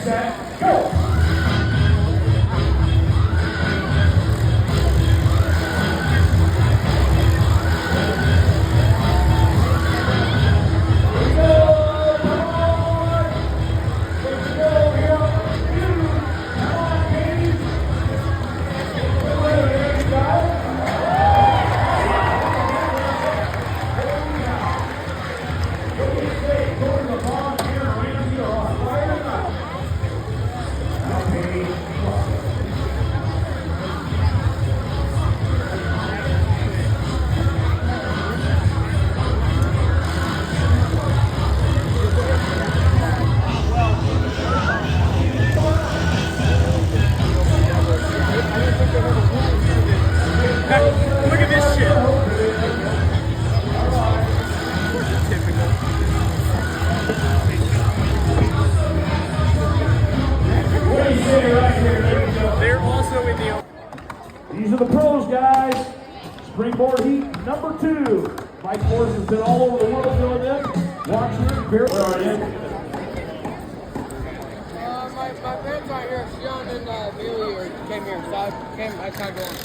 set, go! Look at this shit. They're also in the. These are the pros, guys. Springboard heat number 2. Mike Morris has been all over the world doing this. Watch him. Where are you? My parents aren't here. Sean and Amelia came here, so I tried going.